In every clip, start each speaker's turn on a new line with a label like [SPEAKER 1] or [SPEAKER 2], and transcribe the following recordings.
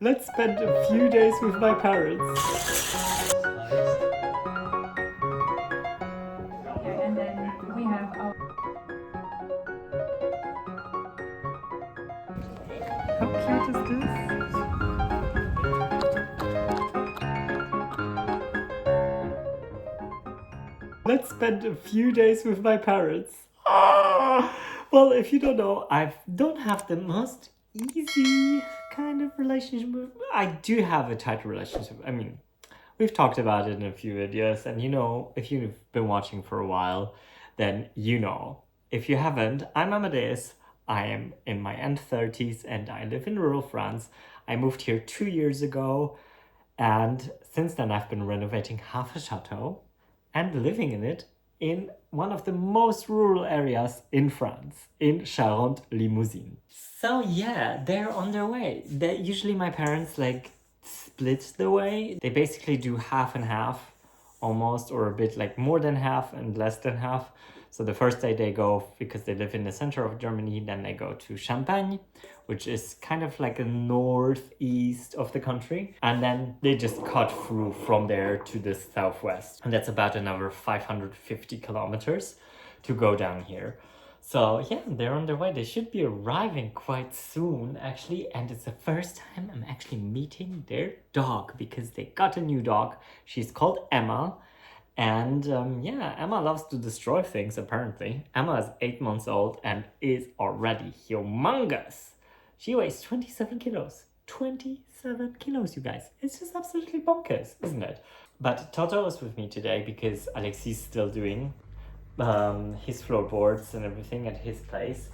[SPEAKER 1] Let's spend a few days with my parents.
[SPEAKER 2] And then we have our...
[SPEAKER 1] How cute is this? Let's spend a few days with my parents. Well, if you don't know, I don't have the most easy kind of relationship. I do have a tight relationship. I mean, we've talked about it in a few videos, and if you've been watching for a while, then you know. If you haven't, I'm Amadeus. I am in my end 30s and I live in rural France. I moved here 2 years ago, and since then I've been renovating half a chateau and living in it in one of the most rural areas in France, in Charente-Limousin. So yeah, they're on their way. Usually my parents split the way. They basically do half and half almost, or a bit like more than half and less than half. So the first day they go, because they live in the center of Germany, then they go to Champagne, which is kind of like a northeast of the country. And then they just cut through from there to the southwest. And that's about another 550 kilometers to go down here. So yeah, they're on their way. They should be arriving quite soon, actually. And it's the first time I'm actually meeting their dog, because they got a new dog. She's called Emma. And yeah, Emma loves to destroy things, apparently. Emma is 8 months old and is already humongous. She weighs 27 kilos. 27 kilos, you guys. It's just absolutely bonkers, isn't it? But Toto is with me today because Alexi's still doing his floorboards and everything at his place.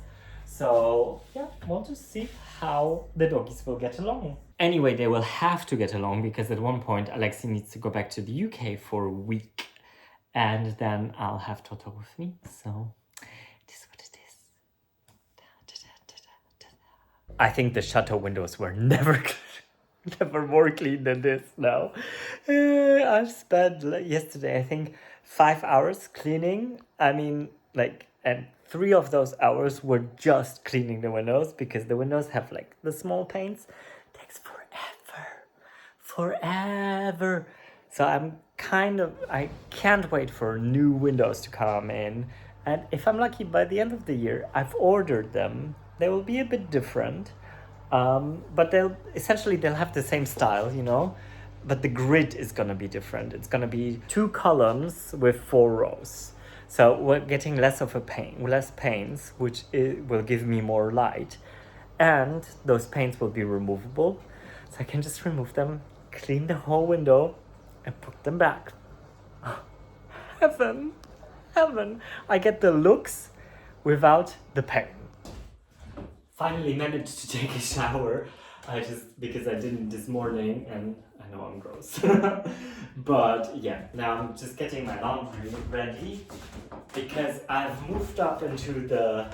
[SPEAKER 1] So yeah, we'll just see how the doggies will get along. Anyway, they will have to get along because at one point Alexi needs to go back to the UK for a week. And then I'll have Toto with me. So it is what it is. I think the chateau windows were never more clean than this now. I've spent yesterday, I think, 5 hours cleaning. I mean, and 3 of those hours were just cleaning the windows, because the windows have the small panes. It takes forever. So I can't wait for new windows to come in. And if I'm lucky, by the end of the year, I've ordered them. They will be a bit different. But they'll have the same style, but the grid is gonna be different. It's gonna be 2 columns with 4 rows. So we're getting less panes, which will give me more light. And those panes will be removable. So I can just remove them, clean the whole window, and put them back. Heaven. I get the looks without the pain. Finally managed to take a shower. Because I didn't this morning, and I know I'm gross. But yeah, now I'm just getting my laundry ready, because I've moved up into the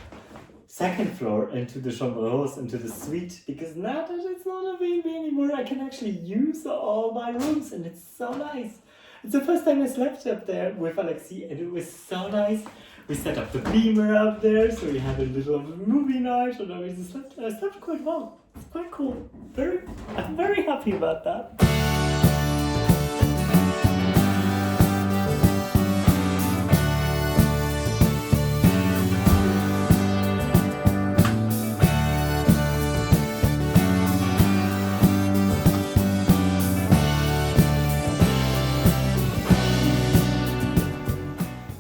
[SPEAKER 1] second floor, into the chambre, into the suite, because now that it's not a baby anymore, I can actually use all my rooms, and it's so nice. It's the first time I slept up there with Alexi, and it was so nice. We set up the beamer up there, so we had a little movie night, and I slept quite well. It's quite cool. I'm very happy about that.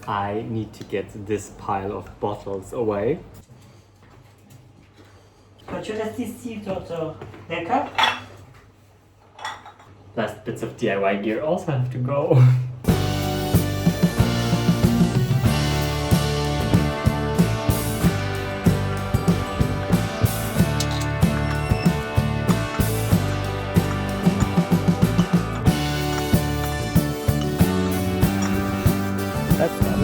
[SPEAKER 1] I need to get this pile of bottles away. Tu restes ici, Toto. D'accord? Last bits of DIY gear also have to go. That's done.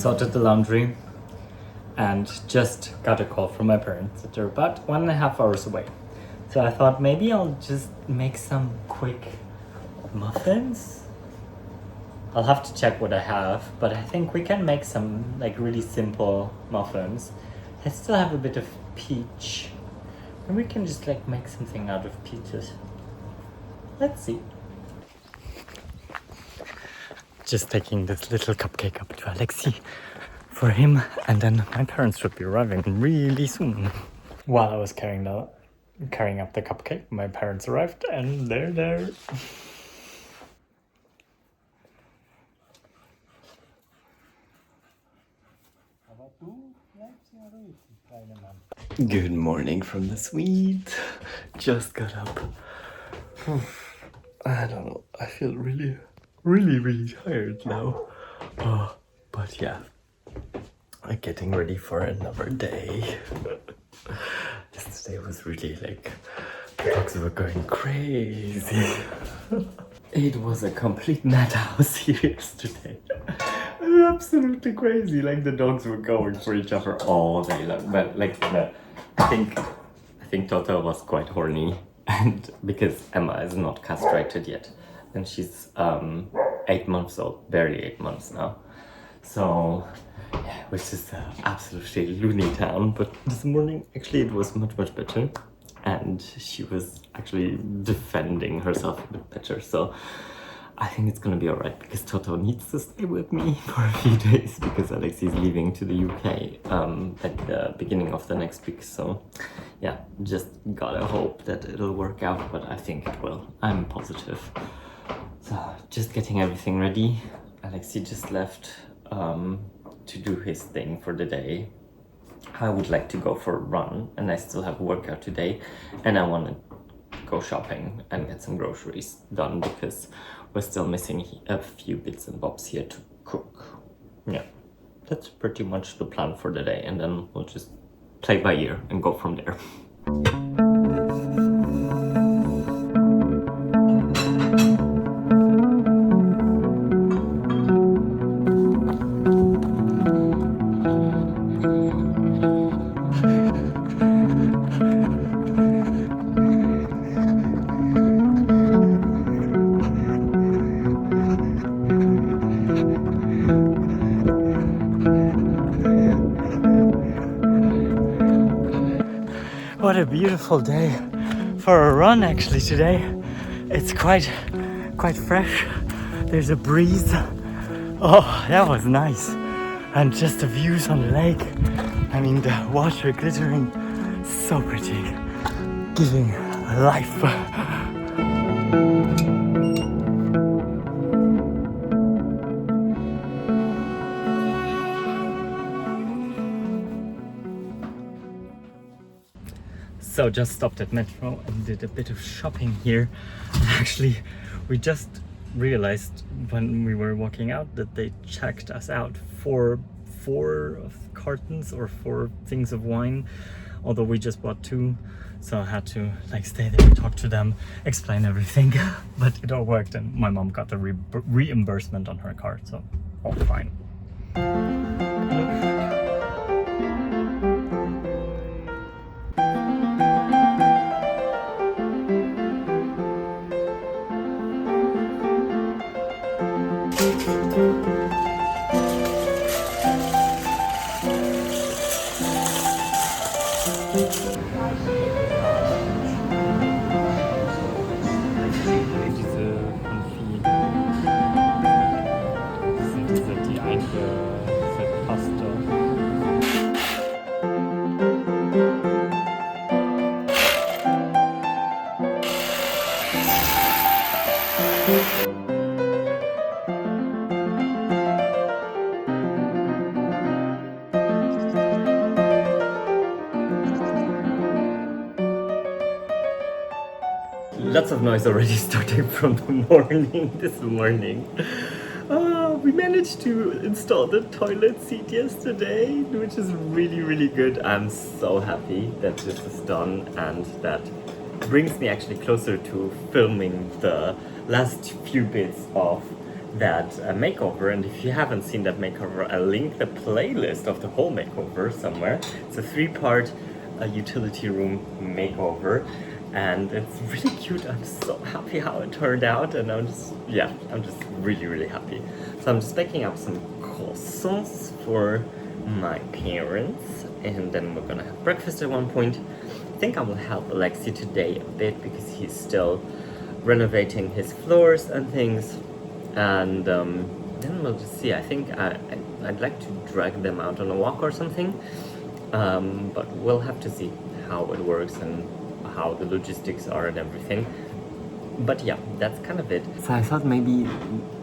[SPEAKER 1] Sorted the laundry. and just got a call from my parents that they're about 1.5 hours away. So I thought maybe I'll just make some quick muffins. I'll have to check what I have, but I think we can make some like really simple muffins. I still have a bit of peach, and we can just like make something out of peaches. Let's see. Just taking this little cupcake up to Alexi for him, and then my parents should be arriving really soon. While I was carrying up the cupcake, my parents arrived, and they're there. Good morning from the suite. Just got up. I don't know. I feel really tired now. But yeah, I'm getting ready for another day. Yesterday was really like, the dogs were going crazy. It was a complete madhouse here yesterday. Absolutely crazy. Like the dogs were going for each other all day long. But like, I think Toto was quite horny, and because Emma is not castrated yet, and she's 8 months old, barely 8 months now. So yeah, it was just absolutely loony town. But this morning, actually, it was much better, and she was actually defending herself a bit better. So I think it's gonna be alright, because Toto needs to stay with me for a few days because Alexi is leaving to the UK at the beginning of the next week. So yeah, just gotta hope that it'll work out, but I think it will. I'm positive. So just getting everything ready. Alexi just left to do his thing for the day. I would like to go for a run, and I still have a workout today, and I want to go shopping and get some groceries done because we're still missing a few bits and bobs here to cook. Yeah, that's pretty much the plan for the day, and then we'll just play by ear and go from there. What a beautiful day for a run actually today. It's quite fresh. There's a breeze. Oh, that was nice. And just the views on the lake. I mean, the water glittering, so pretty, giving life. So just stopped at Metro and did a bit of shopping here. Actually, we just realized when we were walking out that they checked us out for four cartons or 4 things of wine, although we just bought 2. So I had to like stay there, talk to them, explain everything. But it all worked, and my mom got a reimbursement on her card, so all fine. Lots of noise already starting from the morning, this morning. We managed to install the toilet seat yesterday, which is really good. I'm so happy that this is done, and that brings me actually closer to filming the last few bits of that makeover, and if you haven't seen that makeover, I'll link the playlist of the whole makeover somewhere. It's a 3-part utility room makeover, and it's really cute. I'm so happy how it turned out, and I'm just really happy. So I'm just making up some croissants for my parents, and then we're gonna have breakfast at one point. I think I will help Alexi today a bit because he's still renovating his floors and things, and then we'll just see. I think I'd like to drag them out on a walk or something, but we'll have to see how it works and how the logistics are and everything. But yeah, that's kind of it. So I thought maybe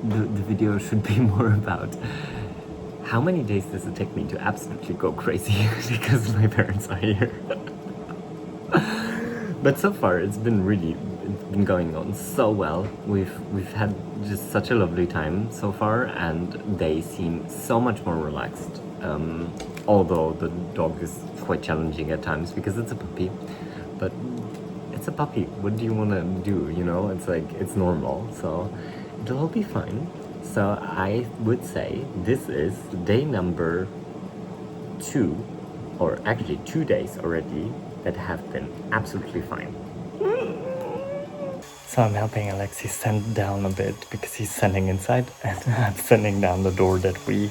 [SPEAKER 1] the video should be more about how many days does it take me to absolutely go crazy because my parents are here. But so far it's been going on so well. We've had just such a lovely time so far, and they seem so much more relaxed. Although the dog is quite challenging at times because it's a puppy, but it's a puppy. What do you want to do? You know, it's like, it's normal, so it'll all be fine. So I would say this is day number 2, or actually 2 days already that have been absolutely fine. So I'm helping Alexi sand down a bit because he's sanding inside, and I'm sanding down the door that I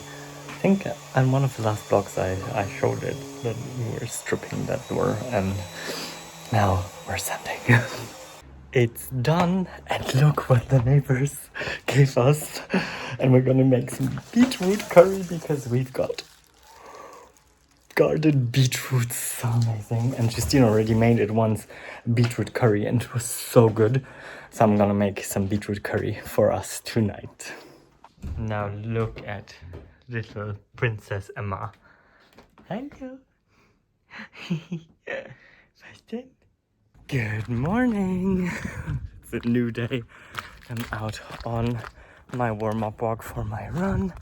[SPEAKER 1] think on one of the last vlogs I showed it, that we were stripping that door, and now we're sanding. It's done, and look what the neighbors gave us. And we're gonna make some beetroot curry because we've got garden beetroot, so amazing. And Justine already made it once, beetroot curry, and it was so good. So I'm gonna make some beetroot curry for us tonight. Now look at little Princess Emma. Hello. Preston. Good morning. It's a new day. I'm out on my warm-up walk for my run,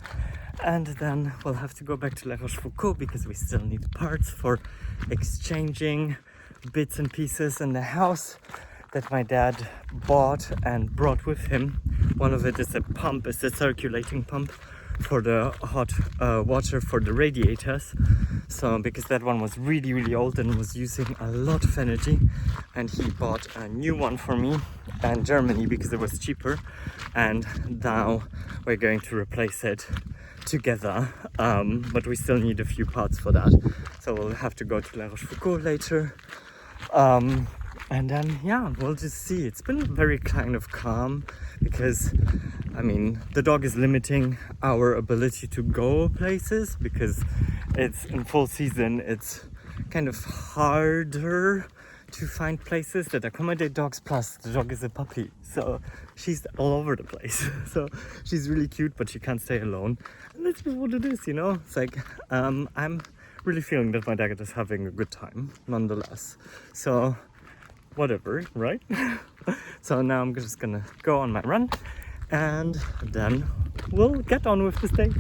[SPEAKER 1] and then we'll have to go back to La Rochefoucauld because we still need parts for exchanging bits and pieces in the house that my dad bought and brought with him. One of it is a pump, it's a circulating pump for the hot water for the radiators. So because that one was really old and was using a lot of energy, and he bought a new one for me in Germany because it was cheaper, and now we're going to replace it together, but we still need a few parts for that, so we'll have to go to La Rochefoucauld later. And then, yeah, we'll just see. It's been very kind of calm because, I mean, the dog is limiting our ability to go places because it's in full season. It's kind of harder to find places that accommodate dogs, plus the dog is a puppy, so she's all over the place. So she's really cute, but she can't stay alone. And that's what it is, you know? It's like, I'm really feeling that my dad is having a good time, nonetheless. So whatever, right? So now I'm just gonna go on my run, and then we'll get on with this day.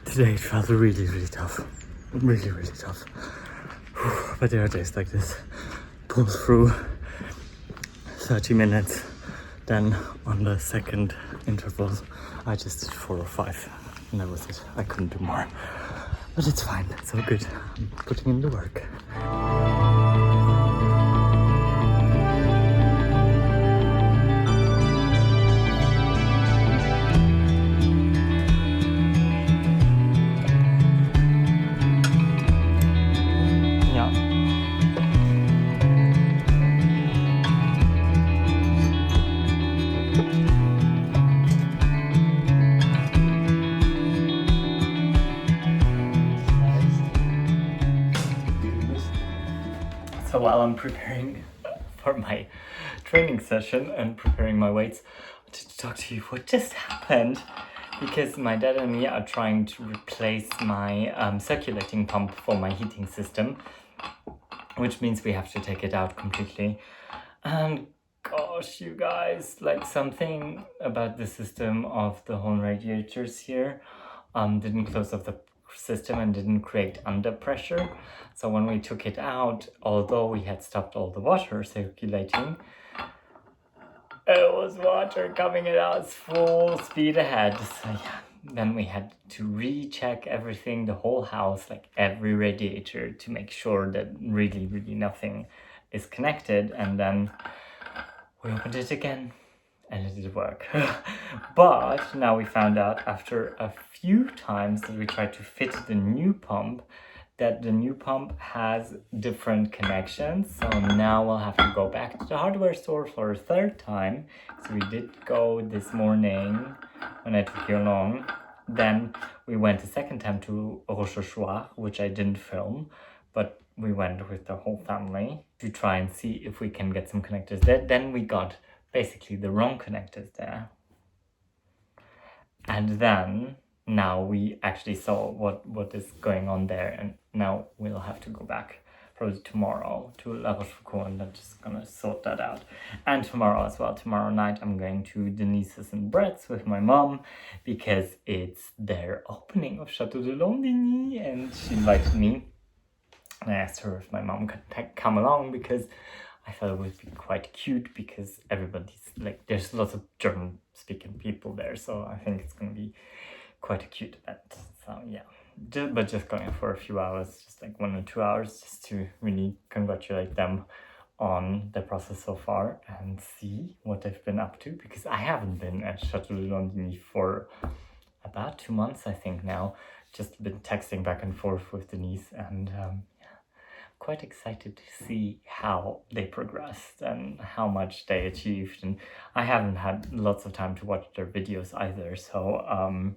[SPEAKER 1] Today it felt really tough, really tough. But there are days like this. Pull through 30 minutes, then on the second interval I just did 4 or 5, and that was it. I couldn't do more, but it's fine, it's all good. I'm putting in the work. So while I'm preparing for my training session and preparing my weights, I wanted to talk to you what just happened. because my dad and me are trying to replace my circulating pump for my heating system, which means we have to take it out completely. And gosh, you guys, like something about the system of the whole radiators here didn't close off the system and didn't create under pressure. So when we took it out, although we had stopped all the water circulating, it was water coming at us full speed ahead. So yeah, then we had to recheck everything, the whole house, like every radiator, to make sure that really nothing is connected. And then we opened it again and it did work. But now we found out after a few times that we tried to fit the new pump, that the new pump has different connections. So now we'll have to go back to the hardware store for a third time. So we did go this morning when I took you along. Then we went a second time to Rochechouart, which I didn't film, but we went with the whole family to try and see if we can get some connectors there. Then we got basically the wrong connectors there. And then now we actually saw what is going on there, and now we'll have to go back probably tomorrow to La Rochefoucauld, and I'm just gonna sort that out. And tomorrow as well, tomorrow night I'm going to Denise's and Brett's with my mom because it's their opening of Chateau de Londigny, and she invited me. And I asked her if my mom could come along because I thought it would be quite cute, because everybody's like, there's lots of German speaking people there, so I think it's gonna be quite a cute event. So yeah, but just going for a few hours, just like 1 or 2 hours, just to really congratulate them on the process so far and see what they've been up to, because I haven't been at Chateau de Londigny for about 2 months, I think now. Just been texting back and forth with Denise, and quite excited to see how they progressed and how much they achieved. And I haven't had lots of time to watch their videos either, so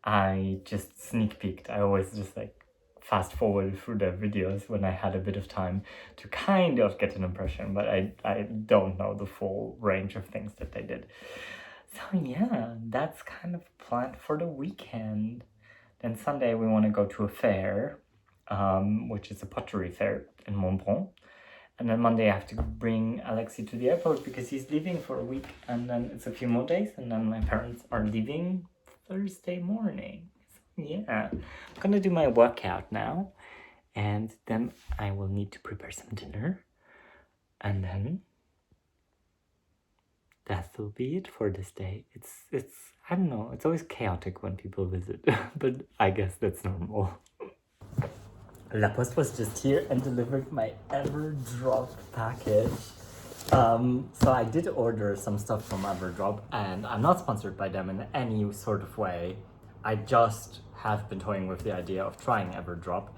[SPEAKER 1] I just sneak peeked. I always just like fast forward through their videos when I had a bit of time to kind of get an impression, but I don't know the full range of things that they did. So yeah, that's kind of planned for the weekend. Then Sunday we want to go to a fair, which is a pottery fair in Montbron. And then Monday I have to bring Alexi to the airport because he's leaving for a week, and then it's a few more days, and then my parents are leaving Thursday morning. So yeah, I'm gonna do my workout now, and then I will need to prepare some dinner, and then that will be it for this day. It's I don't know, it's always chaotic when people visit, but I guess that's normal. La Poste was just here and delivered my Everdrop package. So I did order some stuff from Everdrop, and I'm not sponsored by them in any sort of way. I just have been toying with the idea of trying Everdrop.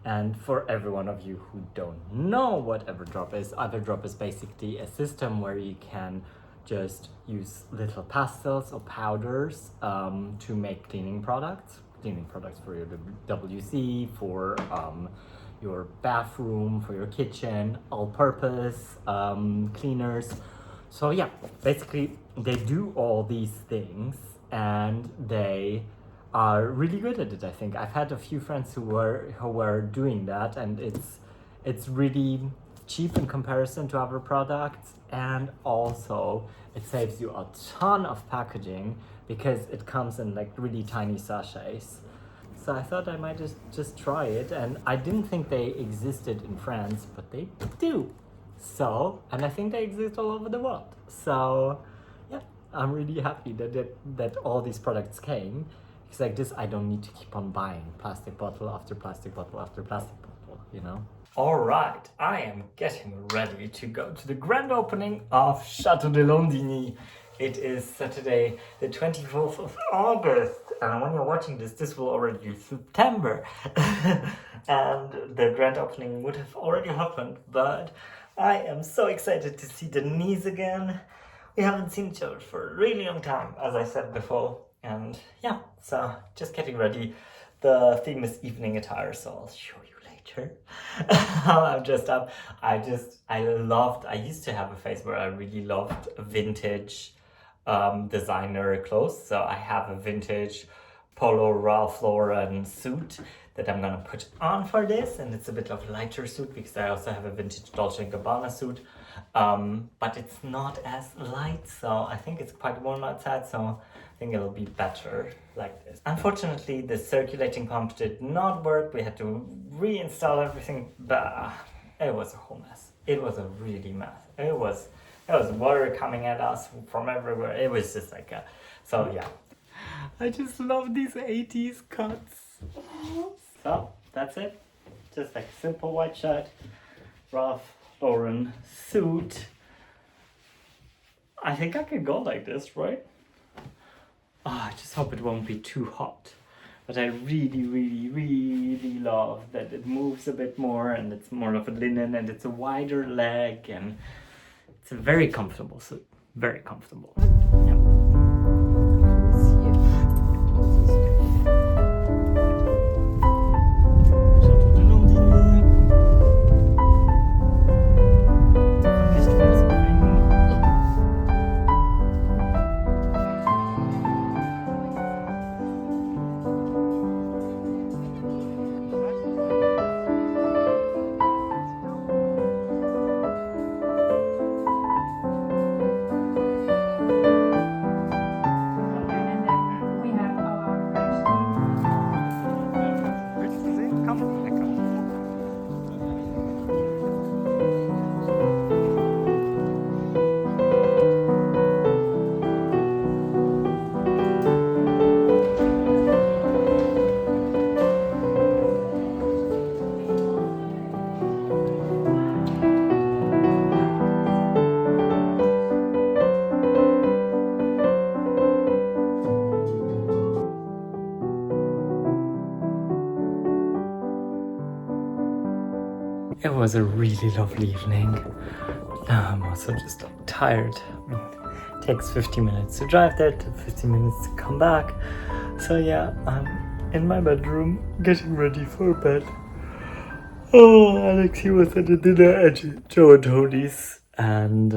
[SPEAKER 1] And for every one of you who don't know what Everdrop is basically a system where you can just use little pastels or powders to make cleaning products for your WC, for your bathroom, for your kitchen, all-purpose cleaners. So yeah, basically they do all these things and they are really good at it. I think I've had a few friends who were doing that, and it's really cheap in comparison to other products, and also it saves you a ton of packaging because it comes in like really tiny sachets. So I thought I might just try it, and I didn't think they existed in France, but they do. So, and I think they exist all over the world. So yeah, I'm really happy that all these products came. Because like this, I don't need to keep on buying plastic bottle after plastic bottle after plastic bottle, you know? All right, I am getting ready to go to the grand opening of Chateau de Londigny. It is Saturday, the 24th of August. And when you're watching this, this will already be September. And the grand opening would have already happened, but I am so excited to see Denise again. We haven't seen each other for a really long time, as I said before. And yeah, so just getting ready. The theme is evening attire, so I'll show you later how I'm dressed up. I used to have a phase where I really loved vintage designer clothes. So I have a vintage polo Ralph Lauren suit that I'm gonna put on for this, and it's a bit of a lighter suit because I also have a vintage Dolce & Gabbana suit, but it's not as light, so I think it's quite warm outside, so I think it'll be better like this. Unfortunately, the circulating pump did not work. We had to reinstall everything, but it was a whole mess. It was a really mess. It was water coming at us from everywhere. It was just like a, so yeah. I just love these 80s cuts. So that's it. Just like simple white shirt, Ralph Lauren suit. I think I can go like this, right? Oh, I just hope it won't be too hot. But I really, really, really love that it moves a bit more and it's more of a linen and it's a wider leg and it's a very comfortable suit. Very comfortable. Yeah. Chateau de Londigny.
[SPEAKER 2] And then we have our French
[SPEAKER 1] It was a really lovely evening. Now I'm also just like tired. It takes 50 minutes to drive there, 15 minutes to come back. So yeah, I'm in my bedroom getting ready for bed. Oh, Alexi was at a dinner at Joe and Tony's, and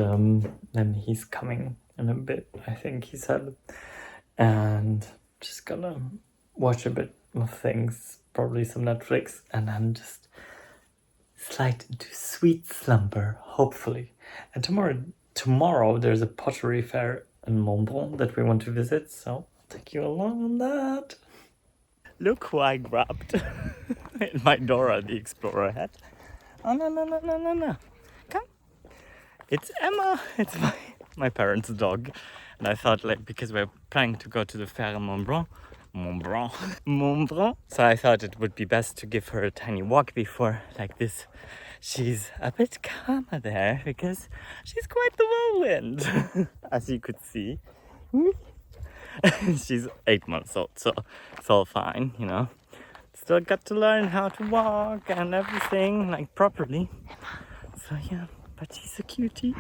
[SPEAKER 1] then he's coming in a bit, I think he said. And just gonna watch a bit of things, probably some Netflix, and then just slide into sweet slumber, hopefully. And tomorrow there's a pottery fair in Montbron that we want to visit, so I'll take you along on that. Look who I grabbed in my Dora the Explorer hat. Oh no. Come. It's Emma. It's my parents' dog. And I thought, like, because we're planning to go to the fair in Montbron. So I thought it would be best to give her a tiny walk before, like this. She's a bit calmer there because she's quite the whirlwind, as you could see. She's 8 months old, so it's all fine, you know. Still got to learn how to walk and everything, like, properly. So yeah, but she's a cutie.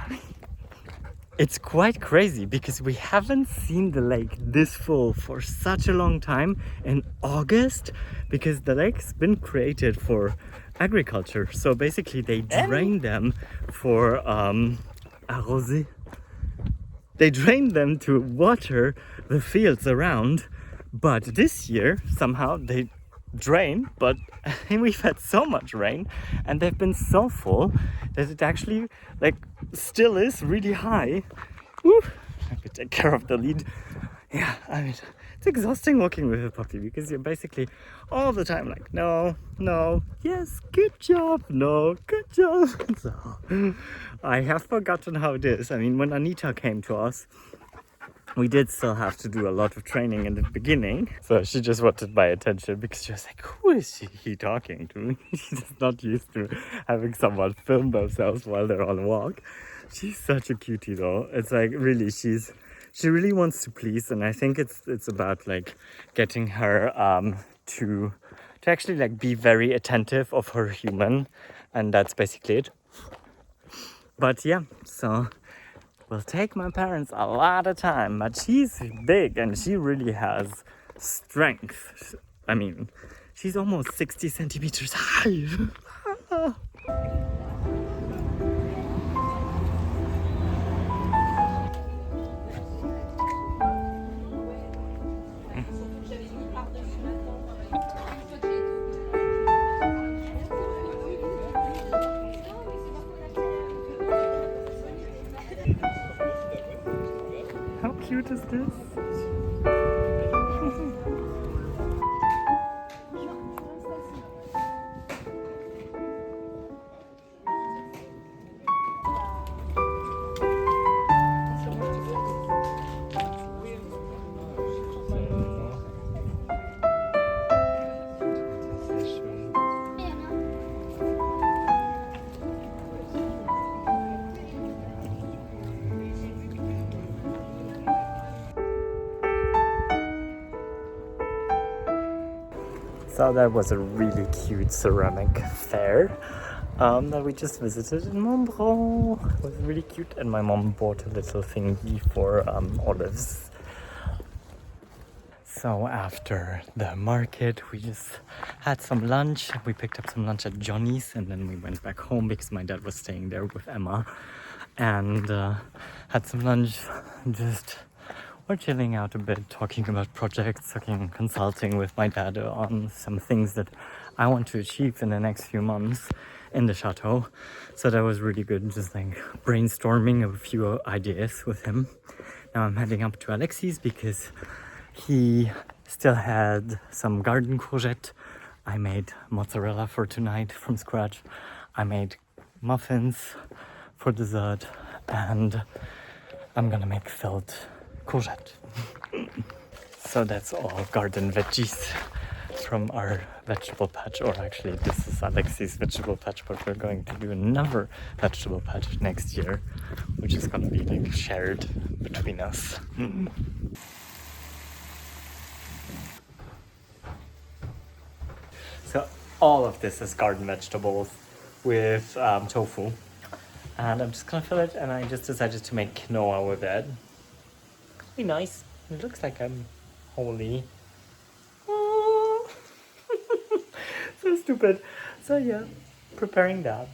[SPEAKER 1] It's quite crazy because we haven't seen the lake this full for such a long time in August, because the lake's been created for agriculture. So basically they drain them for arroser. They drain them to water the fields around, but this year somehow they drain, but we've had so much rain and they've been so full that it actually like still is really high. Woo. I could take care of the lead. Yeah, I mean, it's exhausting walking with a puppy because you're basically all the time like, no, yes, good job, no, good job. So I have forgotten how it is. I mean, when Anita came to us, we did still have to do a lot of training in the beginning. So she just wanted my attention because she was like, who is he talking to? She's not used to having someone film themselves while they're on a walk. She's such a cutie though. It's like really, she really wants to please. And I think it's about like getting her to actually like be very attentive of her human. And that's basically it. But yeah, so will take my parents a lot of time, but she's big and she really has strength. I mean, she's almost 60 centimeters high. is this? So that was a really cute ceramic fair that we just visited in Montbron. It was really cute, and my mom bought a little thingy for olives. So after the market, we just had some lunch. We picked up some lunch at Johnny's, and then we went back home because my dad was staying there with Emma, and had some lunch. Just we're chilling out a bit, talking about projects, consulting with my dad on some things that I want to achieve in the next few months in the chateau. So that was really good, just like brainstorming a few ideas with him. Now I'm heading up to Alexi's because he still had some garden courgette. I made mozzarella for tonight from scratch. I made muffins for dessert, and I'm gonna make filled courgette. So that's all garden veggies from our vegetable patch, or actually this is Alexi's vegetable patch, but we're going to do another vegetable patch next year, which is gonna be like shared between us. So all of this is garden vegetables with tofu, and I'm just gonna fill it, and I just decided to make quinoa with it. Be nice. It looks like I'm holy. Oh. So stupid. So yeah, preparing that.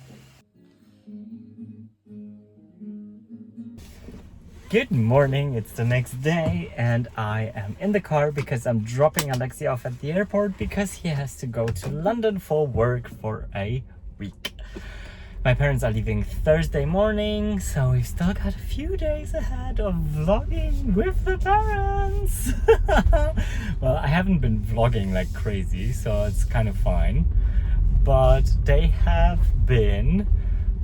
[SPEAKER 1] Good morning, it's the next day, and I am in the car because I'm dropping Alexi off at the airport because he has to go to London for work for a week. My parents are leaving Thursday morning, so we've still got a few days ahead of vlogging with the parents. Well, I haven't been vlogging like crazy, so it's kind of fine. But they have been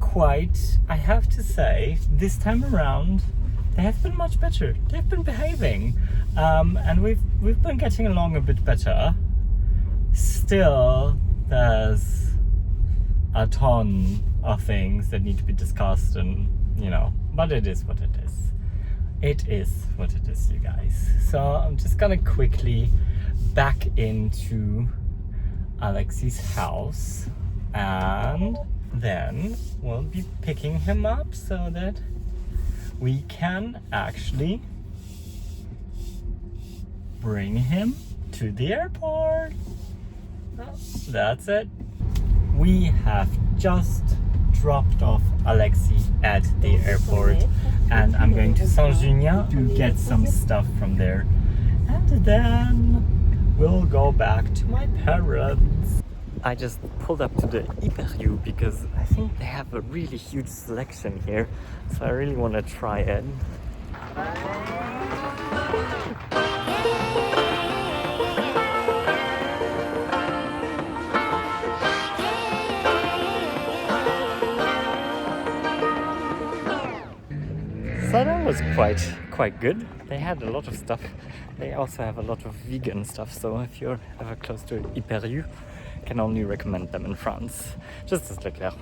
[SPEAKER 1] quite, I have to say, this time around, they have been much better. They've been behaving, and we've been getting along a bit better. Still, there's a ton of things that need to be discussed, and but it is what it is. It is what it is, you guys. So I'm just gonna quickly back into Alexi's house, and then we'll be picking him up so that we can actually bring him to the airport. That's it. We have just dropped off Alexi at the airport, and I'm going to Saint-Junien to get some stuff from there, and then we'll go back to my parents. I just pulled up to the Hyper because I think they have a really huge selection here, so I really want to try it. So that was quite good. They had a lot of stuff. They also have a lot of vegan stuff, so if you're ever close to Hyper U, can only recommend them in France. Just as Leclerc.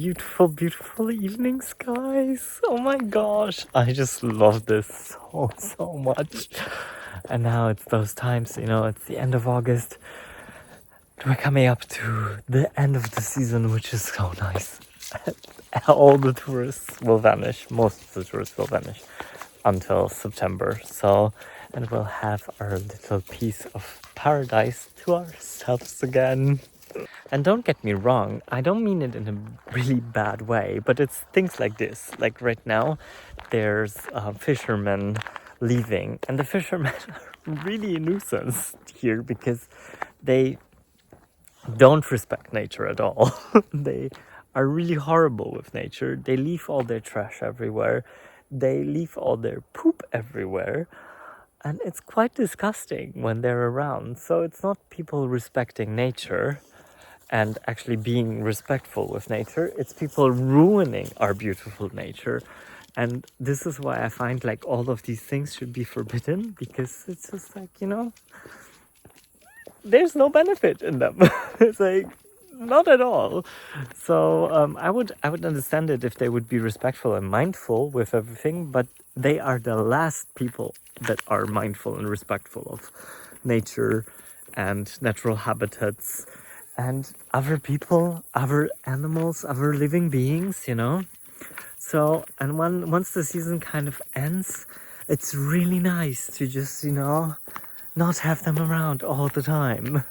[SPEAKER 1] beautiful, beautiful evening skies. Oh my gosh, I just love this so much. And now it's those times, you know, it's the end of August. We're coming up to the end of the season, which is so nice. All the tourists will vanish, most of the tourists will vanish until September. So, and we'll have our little piece of paradise to ourselves again. And don't get me wrong, I don't mean it in a really bad way, but it's things like this. Like right now, there's fishermen leaving, and the fishermen are really a nuisance here because they don't respect nature at all. They are really horrible with nature. They leave all their trash everywhere. They leave all their poop everywhere. And it's quite disgusting when they're around. So it's not people respecting nature and actually being respectful with nature. It's people ruining our beautiful nature. And this is why I find like all of these things should be forbidden, because it's just like, you know, there's no benefit in them. It's like not at all. So I would understand it if they would be respectful and mindful with everything, but they are the last people that are mindful and respectful of nature and natural habitats and other people, other animals, other living beings, you know. So, and once the season kind of ends, it's really nice to just, you know, not have them around all the time.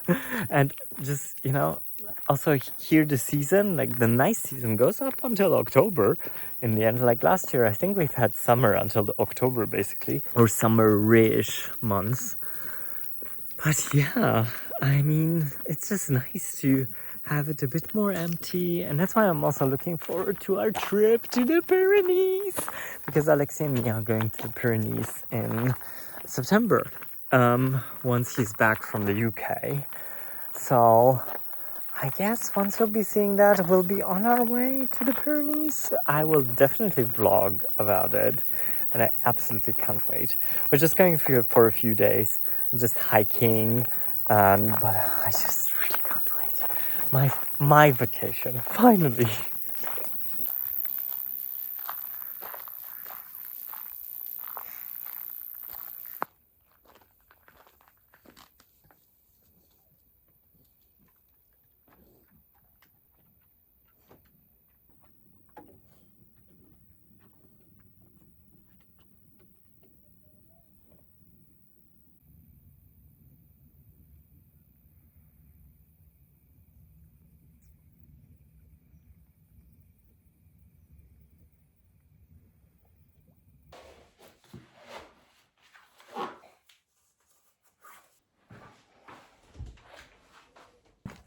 [SPEAKER 1] And just, you know, also here the season, like the nice season goes up until October in the end. Like last year, I think we've had summer until the October basically, or summer-ish months. But yeah, I mean, it's just nice to have it a bit more empty. And that's why I'm also looking forward to our trip to the Pyrenees. Because Alexi and me are going to the Pyrenees in September, once he's back from the UK. So I guess once we'll be seeing that, we'll be on our way to the Pyrenees. I will definitely vlog about it. And I absolutely can't wait. We're just going for a few days. I'm just hiking, but I just really can't wait. My vacation, finally.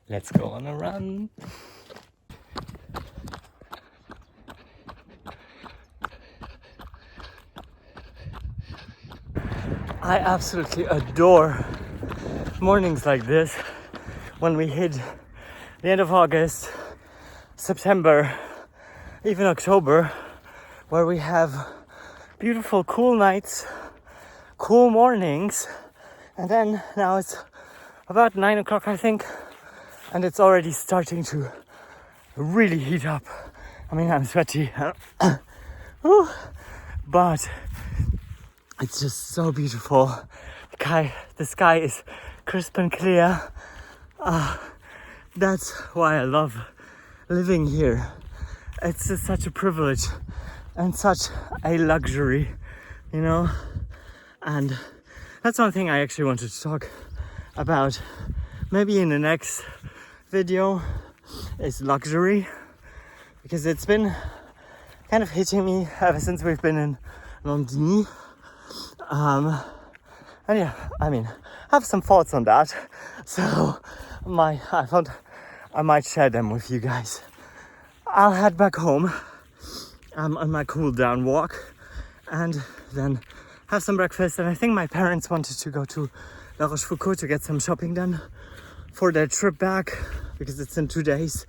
[SPEAKER 1] Let's go on a run. I absolutely adore mornings like this when we hit the end of August, September, even October, where we have beautiful cool nights, cool mornings, and then now it's about 9 o'clock I think, and it's already starting to really heat up. I mean, I'm sweaty, but it's just so beautiful. The sky is crisp and clear. That's why I love living here. It's just such a privilege and such a luxury, you know. And that's one thing I actually wanted to talk about maybe in the next video, is luxury, because it's been kind of hitting me ever since we've been in Londigny. And yeah, I mean, I have some thoughts on that, so I thought I might share them with you guys. I'll head back home on my cool down walk and then have some breakfast. And I think my parents wanted to go to La Rochefoucauld to get some shopping done for their trip back, because it's in 2 days,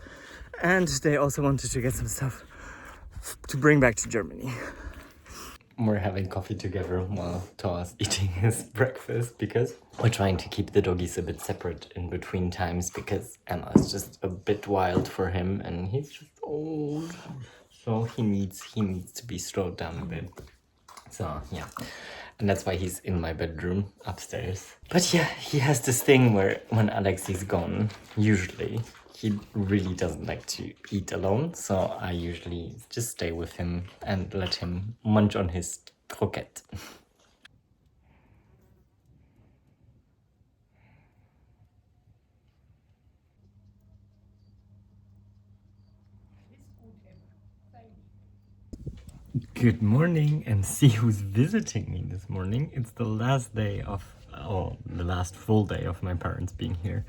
[SPEAKER 1] and they also wanted to get some stuff to bring back to Germany. We're having coffee together while Thor's eating his breakfast, because we're trying to keep the doggies a bit separate in between times, because Emma is just a bit wild for him and he's just old. So he needs to be slowed down a bit. So yeah. And that's why he's in my bedroom upstairs. But yeah, he has this thing where when Alexi's gone, usually he really doesn't like to eat alone. So I usually just stay with him and let him munch on his croquette. Good morning, and see who's visiting me this morning. It's the last day of, the last full day of my parents being here.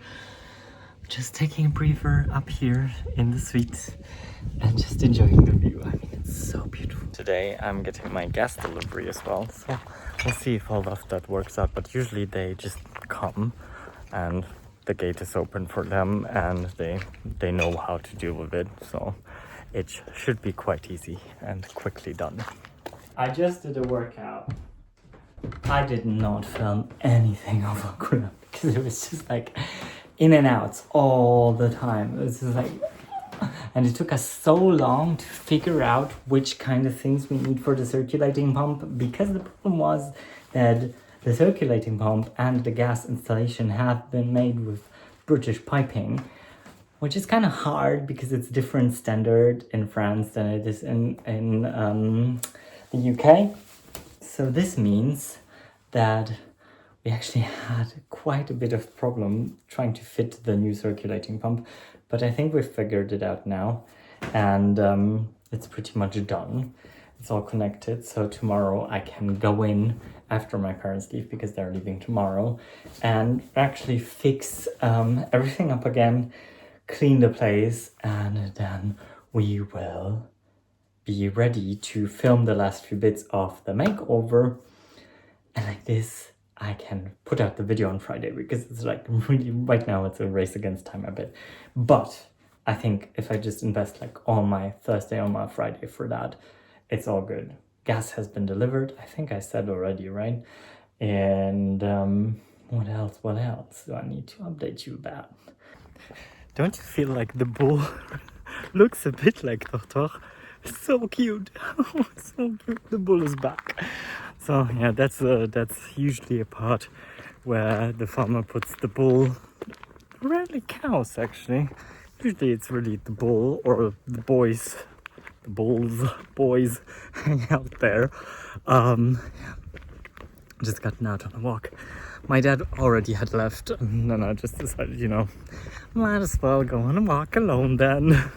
[SPEAKER 1] Just taking a breather up here in the suite and just enjoying the view. I mean, it's so beautiful. Today I'm getting my gas delivery as well, so we'll see if all of that works out. But usually they just come and the gate is open for them and they know how to deal with it. So it should be quite easy and quickly done. I just did a workout. I did not film anything of Angoulême because it was just like in and outs all the time. It was just like, and it took us so long to figure out which kind of things we need for the circulating pump, because the problem was that the circulating pump and the gas installation have been made with British piping, which is kind of hard because it's different standard in France than it is in the UK. So this means that we actually had quite a bit of problem trying to fit the new circulating pump, but I think we've figured it out now, and it's pretty much done. It's all connected, so tomorrow I can go in after my parents leave, because they're leaving tomorrow, and actually fix everything up again, clean the place, and then we will be ready to film the last few bits of the makeover. And like this, I can put out the video on Friday, because it's like really, right now it's a race against time a bit. But I think if I just invest like all my Thursday or my Friday for that, it's all good. Gas has been delivered, I think I said already, right? And what else do I need to update you about? Don't you feel like the bull looks a bit like Thor? So cute. So cute. The bull is back. So yeah, that's usually a part where the farmer puts the bull, rarely cows actually. Usually it's really the bull or the boys, boys hang out there. Just gotten out on a walk. My dad already had left, and then I just decided, might as well go on a walk alone then.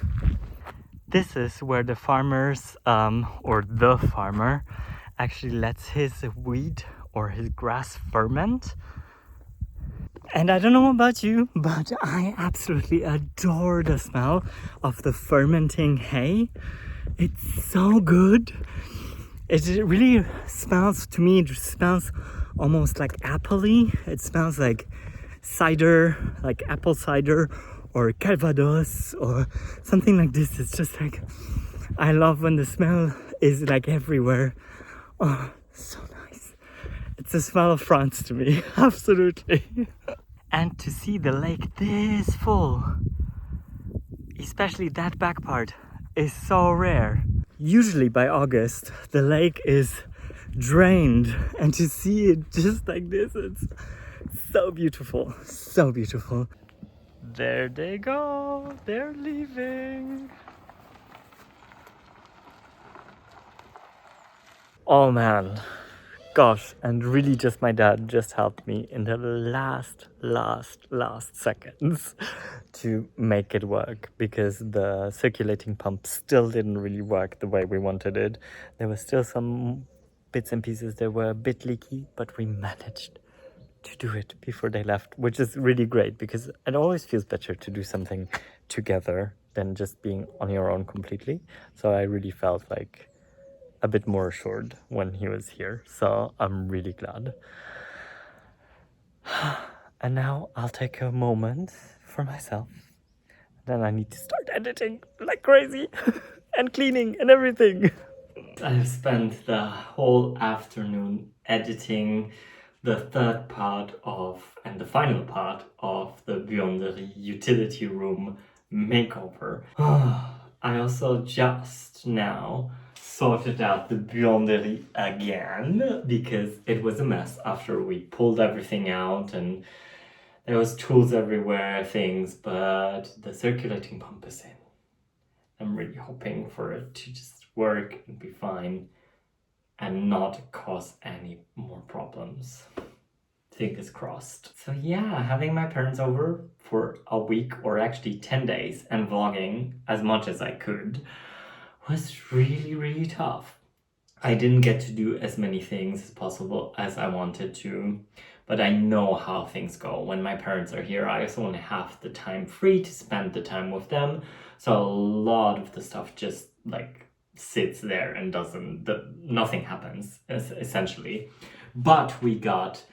[SPEAKER 1] This is where the farmers, or the farmer, actually lets his wheat or his grass ferment. And I don't know about you, but I absolutely adore the smell of the fermenting hay. It's so good. It really smells, to me, it smells almost like apple-y. It smells like cider, like apple cider or Calvados or something like this. It's just like, I love when the smell is like everywhere. Oh, so nice. It's the smell of France to me, absolutely. And to see the lake this full, especially that back part, is so rare. Usually by August, the lake is drained, and to see it just like this, it's so beautiful, so beautiful. There they go, they're leaving. Oh man, gosh, and really just my dad just helped me in the last seconds to make it work, because the circulating pump still didn't really work the way we wanted it. There were still some bits and pieces that were a bit leaky, but we managed to do it before they left, which is really great, because it always feels better to do something together than just being on your own completely. So I really felt like a bit more assured when he was here, so I'm really glad. And now I'll take a moment for myself. Then I need to start editing like crazy and cleaning and everything. I've spent the whole afternoon editing the third part of, and the final part of, the buanderie utility room makeover. I also just now sorted out the buanderie again because it was a mess after we pulled everything out and there was tools everywhere, things, but the circulating pump is in. I'm really hoping for it to just work and be fine and not cause any more problems. Fingers crossed. So yeah, having my parents over for a week or actually 10 days and vlogging as much as I could was really, really tough. I didn't get to do as many things as possible as I wanted to, but I know how things go. When my parents are here, I also want to have the time free to spend the time with them. So a lot of the stuff just like sits there and nothing happens essentially. But we got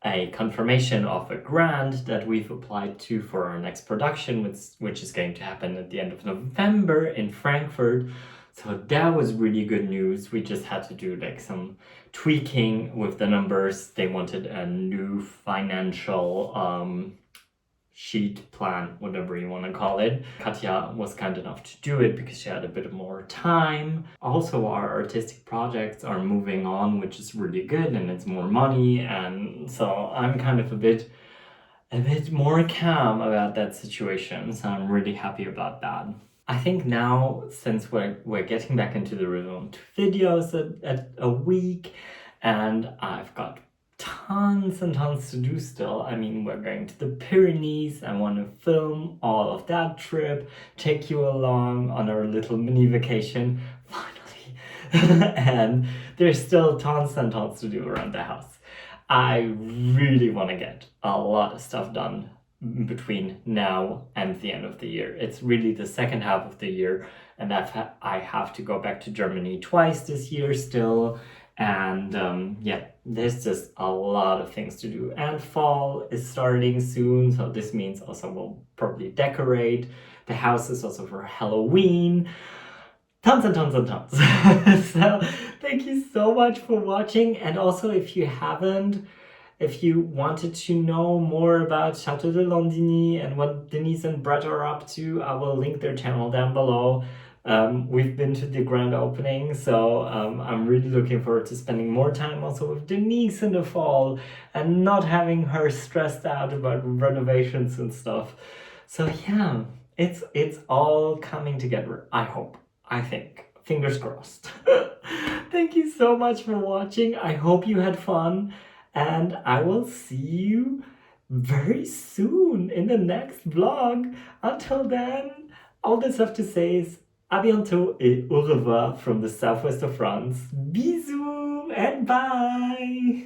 [SPEAKER 1] a confirmation of a grant that we've applied to for our next production, which is going to happen at the end of November in Frankfurt. So that was really good news. We just had to do like some tweaking with the numbers. They wanted a new financial sheet plan, whatever you want to call it. Katja was kind enough to do it because she had a bit more time. Also, our artistic projects are moving on, which is really good, and it's more money, and so I'm kind of a bit more calm about that situation. So I'm really happy about that. I think now, since we're getting back into the rhythm, 2 videos a week, and I've got tons and tons to do still. I mean, we're going to the Pyrenees. I want to film all of that trip, take you along on our little mini vacation, finally. And there's still tons and tons to do around the house. I really want to get a lot of stuff done between now and the end of the year. It's really the second half of the year, and I have to go back to Germany twice this year still, and yeah, there's just a lot of things to do. And fall is starting soon, so this means also we'll probably decorate the houses also for Halloween. Tons and tons and tons. So thank you so much for watching, and also if you wanted to know more about Chateau de Londigny and what Denise and Brett are up to, I will link their channel down below. We've been to the grand opening, so I'm really looking forward to spending more time also with Denise in the fall and not having her stressed out about renovations and stuff. So yeah, it's all coming together, I hope. I think. Fingers crossed. Thank you so much for watching. I hope you had fun. And I will see you very soon in the next vlog. Until then, all that's left to say is à bientôt et au revoir from the southwest of France. Bisous and bye!